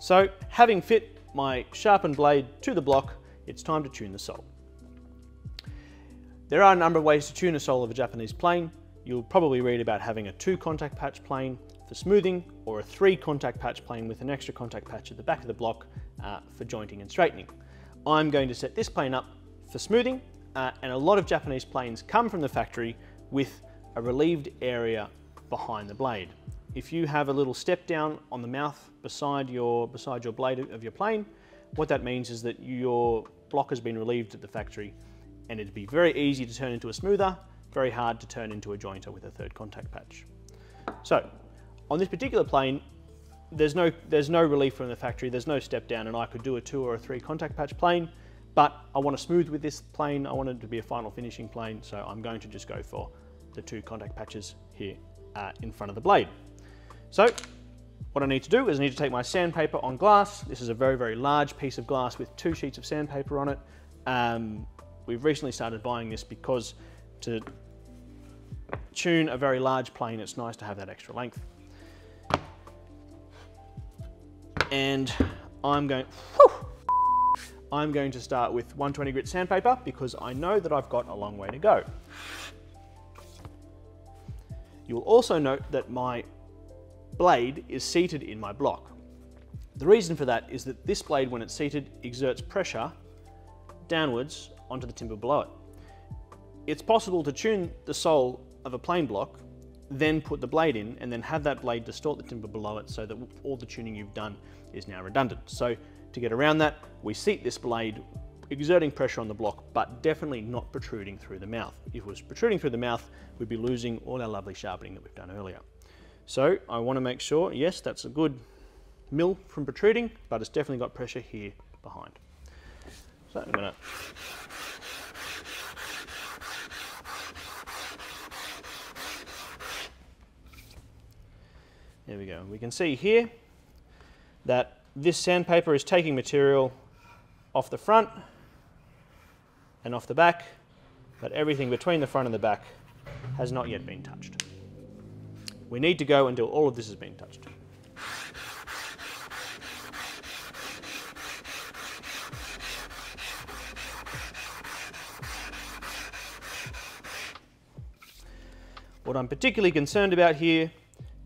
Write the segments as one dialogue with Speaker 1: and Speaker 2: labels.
Speaker 1: So having fit my sharpened blade to the block, it's time to tune the sole. There are a number of ways to tune a sole of a Japanese plane. You'll probably read about having a 2 contact patch plane for smoothing, or a 3 contact patch plane with an extra contact patch at the back of the block for jointing and straightening. I'm going to set this plane up for smoothing, and a lot of Japanese planes come from the factory with a relieved area behind the blade. If you have a little step down on the mouth beside your blade of your plane, what that means is that your block has been relieved at the factory, and it'd be very easy to turn into a smoother, very hard to turn into a jointer with a 3rd contact patch. So on this particular plane, there's no relief from the factory, there's no step down, and I could do a 2 or a 3 contact patch plane, but I want to smooth with this plane, I want it to be a final finishing plane, so I'm going to just go for the 2 contact patches here in front of the blade. So what I need to do is I need to take my sandpaper on glass. This is a very, very large piece of glass with 2 sheets of sandpaper on it. We've recently started buying this because to tune a very large plane, it's nice to have that extra length. And I'm going to start with 120 grit sandpaper because I know that I've got a long way to go. You will also note that my blade is seated in my block. The reason for that is that this blade, when it's seated, exerts pressure downwards onto the timber below it. It's possible to tune the sole of a plane block, then put the blade in, and then have that blade distort the timber below it so that all the tuning you've done is now redundant. So to get around that, we seat this blade exerting pressure on the block, but definitely not protruding through the mouth. If it was protruding through the mouth, we'd be losing all our lovely sharpening that we've done earlier. So I want to make sure, yes, that's a good mill from protruding, but it's definitely got pressure here behind. So I'm going to there we go. We can see here that this sandpaper is taking material off the front and off the back, but everything between the front and the back has not yet been touched. We need to go until all of this has been touched. What I'm particularly concerned about here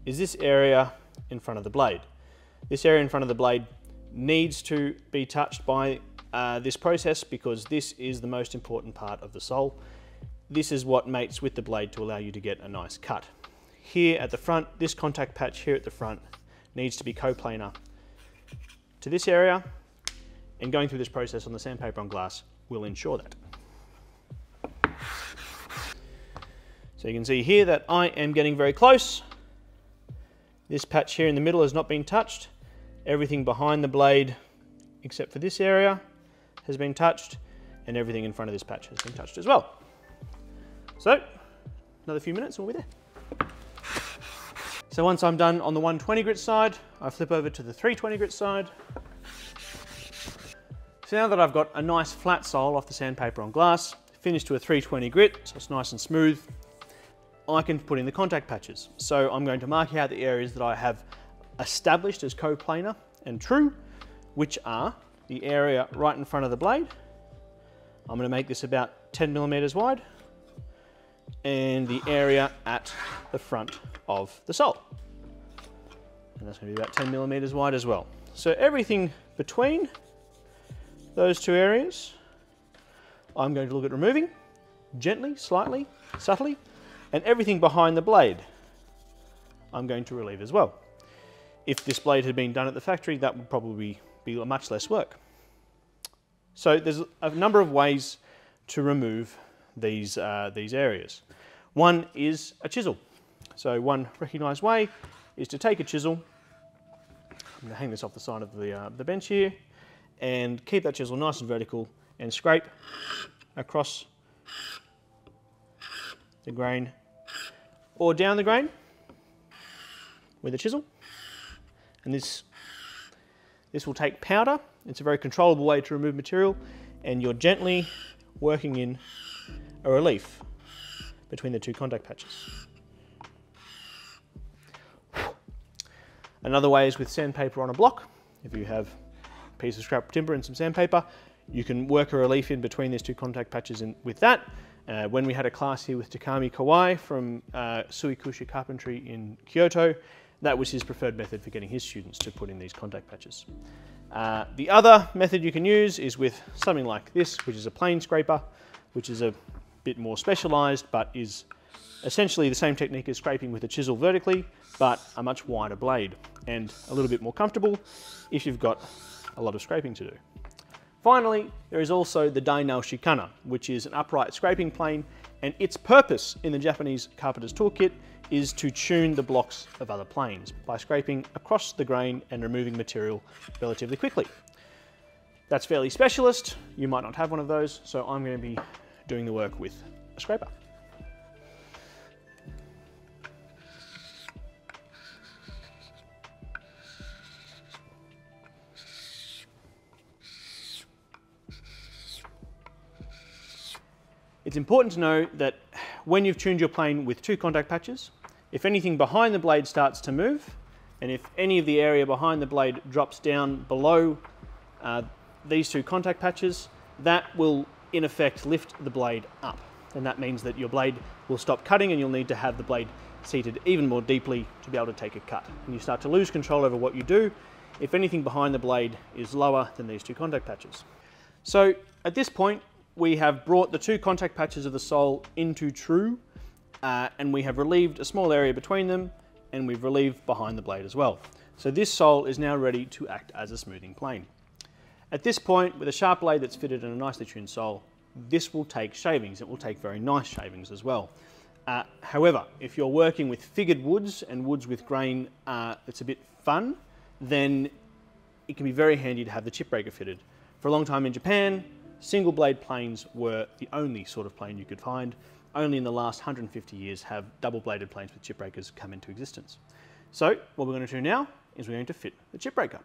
Speaker 1: is this area in front of the blade. This area in front of the blade needs to be touched by this process because this is the most important part of the sole. This is what mates with the blade to allow you to get a nice cut. Here at the front, this contact patch here at the front needs to be coplanar to this area, and going through this process on the sandpaper on glass will ensure that. So you can see here that I am getting very close. This patch here in the middle has not been touched. Everything behind the blade, except for this area, has been touched, and everything in front of this patch has been touched as well. So, another few minutes and we'll be there. So once I'm done on the 120 grit side, I flip over to the 320 grit side. So now that I've got a nice flat sole off the sandpaper on glass, finished to a 320 grit, so it's nice and smooth, I can put in the contact patches. So I'm going to mark out the areas that I have established as coplanar and true, which are the area right in front of the blade. I'm going to make this about 10 millimeters wide, and the area at the front of the sole. And that's going to be about 10 millimeters wide as well. So everything between those two areas, I'm going to look at removing gently, slightly, subtly, and everything behind the blade, I'm going to relieve as well. If this blade had been done at the factory, that would probably be much less work. So there's a number of ways to remove these areas. One is a chisel. So one recognised way is to take a chisel. I'm going to hang this off the side of the bench here, and keep that chisel nice and vertical and scrape across the grain or down the grain with a chisel. And this will take powder. It's a very controllable way to remove material, and you're gently working in a relief between the two contact patches. Another way is with sandpaper on a block. if you have a piece of scrap timber and some sandpaper, you can work a relief in between these two contact patches with that. When we had a class here with Takami Kawai from Suikusha Carpentry in Kyoto, that was his preferred method for getting his students to put in these contact patches. The other method you can use is with something like this, which is a plane scraper, which is a bit more specialized, but is essentially the same technique as scraping with a chisel vertically, but a much wider blade and a little bit more comfortable if you've got a lot of scraping to do. Finally, there is also the Dainao Shikana, which is an upright scraping plane, and its purpose in the Japanese carpenter's toolkit is to tune the blocks of other planes by scraping across the grain and removing material relatively quickly. That's fairly specialist. You might not have one of those, so I'm going to be doing the work with a scraper. It's important to know that when you've tuned your plane with two contact patches, if anything behind the blade starts to move, and if any of the area behind the blade drops down below these two contact patches, that will in effect lift the blade up. And that means that your blade will stop cutting and you'll need to have the blade seated even more deeply to be able to take a cut. And you start to lose control over what you do if anything behind the blade is lower than these two contact patches. So at this point, we have brought the two contact patches of the sole into true, and we have relieved a small area between them, and we've relieved behind the blade as well. So this sole is now ready to act as a smoothing plane. At this point, with a sharp blade that's fitted in a nicely tuned sole, this will take shavings. It will take very nice shavings as well. However, if you're working with figured woods and woods with grain that's a bit fun, then it can be very handy to have the chip breaker fitted. For a long time in Japan, single blade planes were the only sort of plane you could find. Only in the last 150 years have double bladed planes with chip breakers come into existence. So what we're going to do now is we're going to fit the chip breaker.